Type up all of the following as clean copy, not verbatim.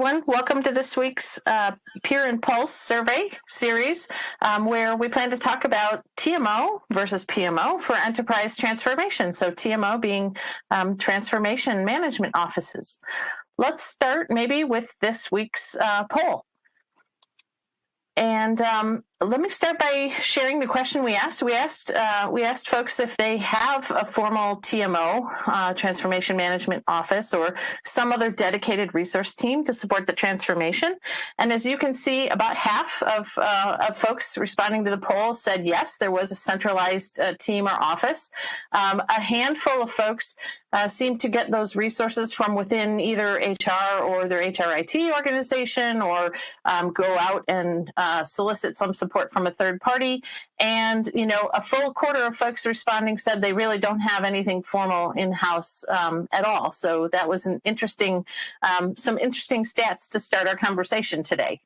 everyone. Welcome to this week's Peer and Pulse survey series, where we plan to talk about TMO versus PMO for enterprise transformation. So TMO being transformation management offices. Let's start maybe with this week's poll. And let me start by sharing the question we asked. We asked folks if they have a formal TMO, transformation management office, or some other dedicated resource team to support the transformation. And as you can see, about half of folks responding to the poll said yes, there was a centralized team or office. A handful of folks seem to get those resources from within either HR or their HRIT organization, or go out and solicit some support from a third party. And, a full quarter of folks responding said they really don't have anything formal in-house at all. So that was an interesting, some interesting stats to start our conversation today.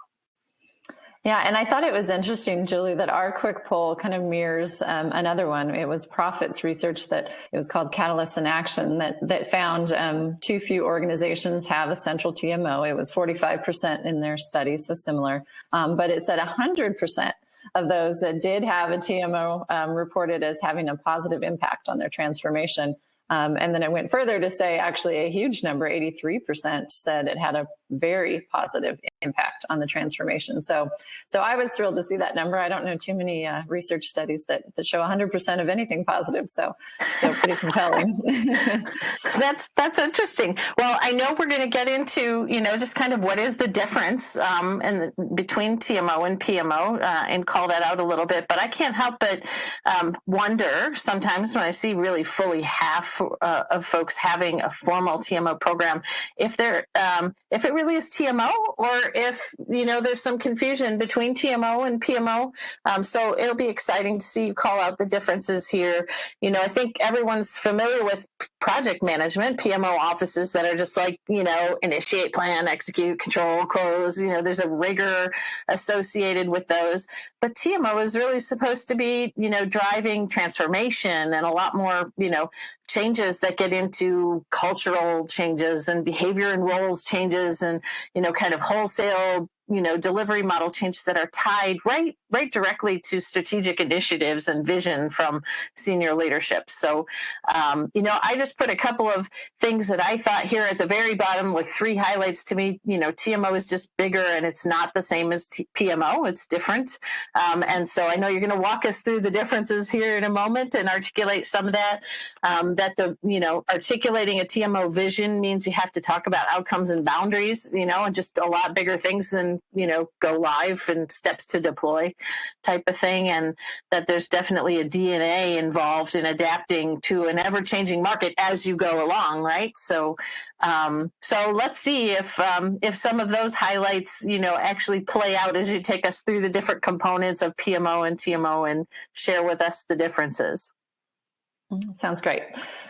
Yeah, and I thought it was interesting, Julie, that our quick poll kind of mirrors another one. It was Profit's research that it was called Catalysts in Action that found too few organizations have a central TMO. It was 45% in their study, so similar. But it said 100% of those that did have a TMO reported as having a positive impact on their transformation. And then it went further to say actually a huge number, 83%, said it had a very positive impact on the transformation. So I was thrilled to see that number. I don't know too many research studies that show 100% of anything positive. So pretty compelling. That's interesting. Well, I know we're going to get into, just kind of what is the difference between TMO and PMO and call that out a little bit. But I can't help but wonder sometimes when I see really fully half of folks having a formal TMO program, if it really is TMO, or if there's some confusion between TMO and PMO. So it'll be exciting to see you call out the differences here. I think everyone's familiar with project management, PMO offices that are just like initiate, plan, execute, control, close. There's a rigor associated with those. But TMO is really supposed to be driving transformation and a lot more changes that get into cultural changes and behavior and roles changes and, kind of wholesale, delivery model changes that are tied right directly to strategic initiatives and vision from senior leadership. So, I just put a couple of things that I thought here at the very bottom, like 3 highlights to me. TMO is just bigger and it's not the same as PMO. It's different. And so I know you're going to walk us through the differences here in a moment and articulate some of that. Articulating a TMO vision means you have to talk about outcomes and boundaries, and just a lot bigger things than, go live and steps to deploy type of thing. And that there's definitely a DNA involved in adapting to an ever-changing market as you go along, right? So let's see if some of those highlights, actually play out as you take us through the different components of PMO and TMO and share with us the differences. Sounds great.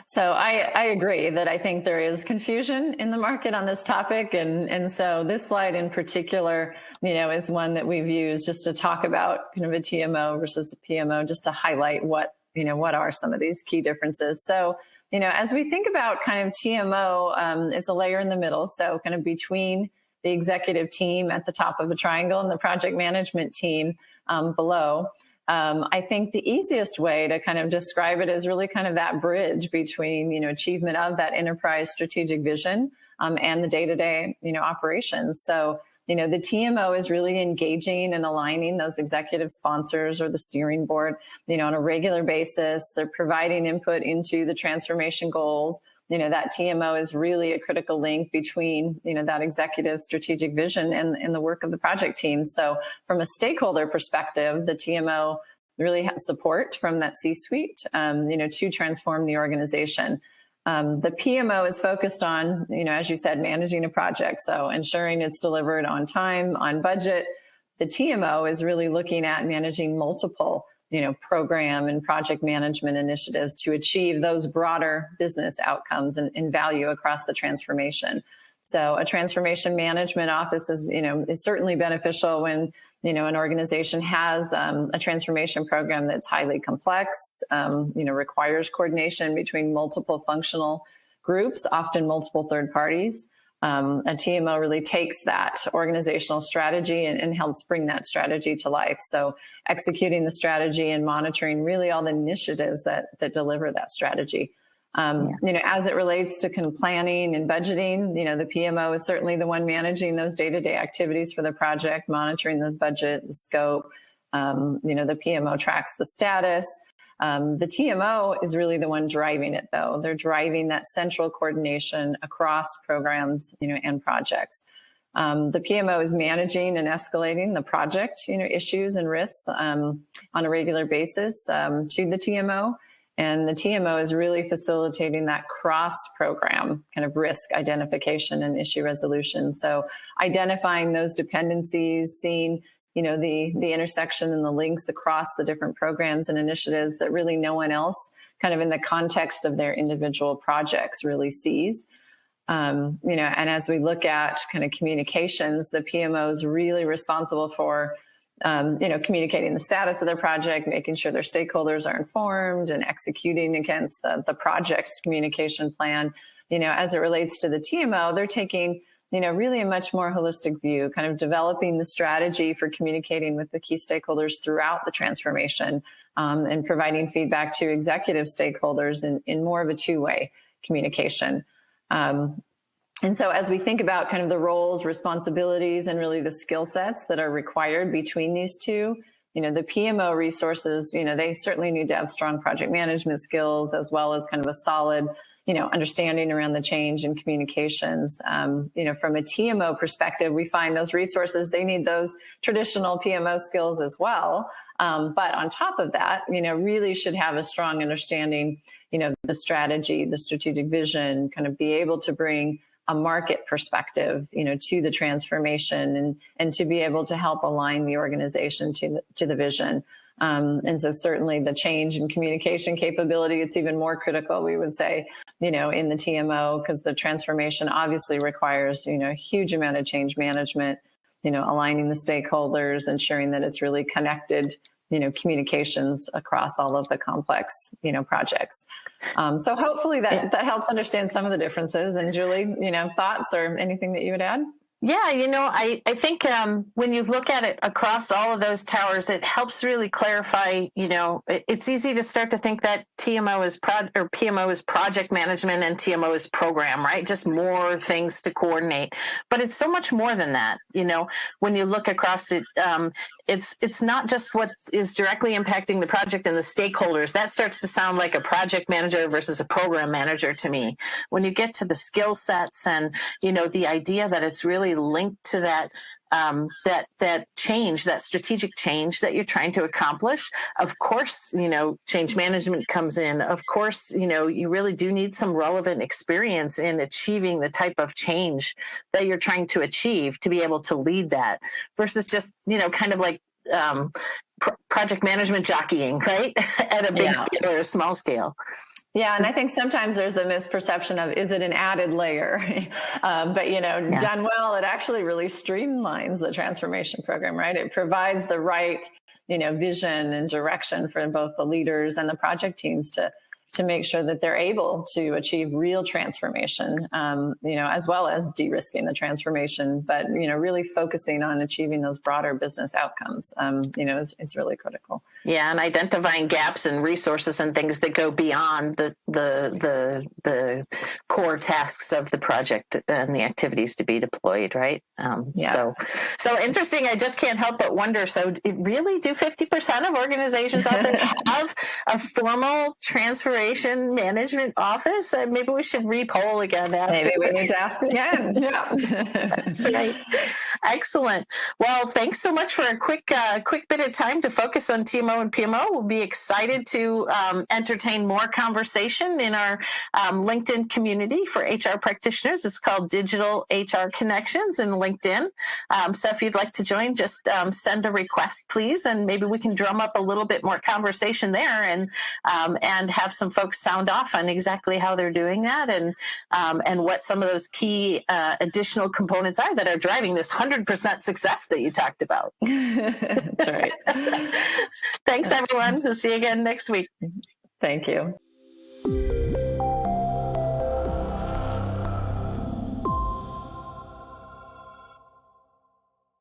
So I agree that I think there is confusion in the market on this topic. And so this slide in particular, is one that we've used just to talk about kind of a TMO versus a PMO, just to highlight what are some of these key differences. So, as we think about kind of TMO is a layer in the middle. So kind of between the executive team at the top of a triangle and the project management team below. I think the easiest way to kind of describe it is really kind of that bridge between, achievement of that enterprise strategic vision and the day-to-day, operations. So, the TMO is really engaging and aligning those executive sponsors or the steering board, on a regular basis. They're providing input into the transformation goals. That TMO is really a critical link between, that executive strategic vision and the work of the project team. So from a stakeholder perspective, the TMO really has support from that C-suite, to transform the organization. The PMO is focused on, as you said, managing a project. So ensuring it's delivered on time, on budget. The TMO is really looking at managing multiple program and project management initiatives to achieve those broader business outcomes and value across the transformation. So a transformation management office is certainly beneficial when, an organization has a transformation program that's highly complex, requires coordination between multiple functional groups, often multiple third parties. A TMO really takes that organizational strategy and helps bring that strategy to life. So executing the strategy and monitoring really all the initiatives that deliver that strategy. As it relates to kind of planning and budgeting, the PMO is certainly the one managing those day-to-day activities for the project, monitoring the budget, the scope. The PMO tracks the status. The TMO is really the one driving it, though. They're driving that central coordination across programs, and projects. The PMO is managing and escalating the project, issues and risks on a regular basis to the TMO. And the TMO is really facilitating that cross-program kind of risk identification and issue resolution. So identifying those dependencies, seeing the intersection and the links across the different programs and initiatives that really no one else kind of in the context of their individual projects really sees. And as we look at kind of communications, the PMO is really responsible for communicating the status of their project, making sure their stakeholders are informed and executing against the project's communication plan. As it relates to the TMO, they're taking really a much more holistic view, kind of developing the strategy for communicating with the key stakeholders throughout the transformation, and providing feedback to executive stakeholders in more of a two-way communication. And so as we think about kind of the roles, responsibilities, and really the skill sets that are required between these two, the PMO resources, they certainly need to have strong project management skills as well as kind of a solid understanding around the change in communications. From a TMO perspective, we find those resources, they need those traditional PMO skills as well. But on top of that, really should have a strong understanding, the strategy, the strategic vision, kind of be able to bring a market perspective, to the transformation and to be able to help align the organization to the vision. And so certainly the change in communication capability, it's even more critical, we would say, in the TMO, because the transformation obviously requires, a huge amount of change management, aligning the stakeholders, ensuring that it's really connected, communications across all of the complex, projects. So hopefully that helps understand some of the differences. And Julie, thoughts or anything that you would add? Yeah, I think when you look at it across all of those towers, it helps really clarify, it's easy to start to think that TMO is PMO is project management and TMO is program, right? Just more things to coordinate. But it's so much more than that. When you look across it, it's not just what is directly impacting the project and the stakeholders. That starts to sound like a project manager versus a program manager to me. When you get to the skill sets and, the idea that it's really linked to that that change, that strategic change that you're trying to accomplish. Of course, change management comes in. Of course, you really do need some relevant experience in achieving the type of change that you're trying to achieve to be able to lead that versus just, kind of like project management jockeying, right? At a big scale or a small scale. Yeah, and I think sometimes there's the misperception of, is it an added layer? But, done well, it actually really streamlines the transformation program, right? It provides the right, vision and direction for both the leaders and the project teams to make sure that they're able to achieve real transformation, as well as de-risking the transformation, but, really focusing on achieving those broader business outcomes, is really critical. Yeah, and identifying gaps and resources and things that go beyond the core tasks of the project and the activities to be deployed, right? So interesting. I just can't help but wonder. So, really, do 50% of organizations out there have a formal transformation management office? Maybe we should re-poll again. Maybe we need to ask again. Yeah, that's right. Excellent. Well, thanks so much for a quick bit of time to focus on TMO and PMO. We'll be excited to entertain more conversation in our LinkedIn community for HR practitioners. It's called Digital HR Connections in LinkedIn. So if you'd like to join, just send a request, please, and maybe we can drum up a little bit more conversation there and have some folks sound off on exactly how they're doing that and what some of those key additional components are that are driving this 100% success that you talked about. That's right. Thanks, everyone. We'll see you again next week. Thank you.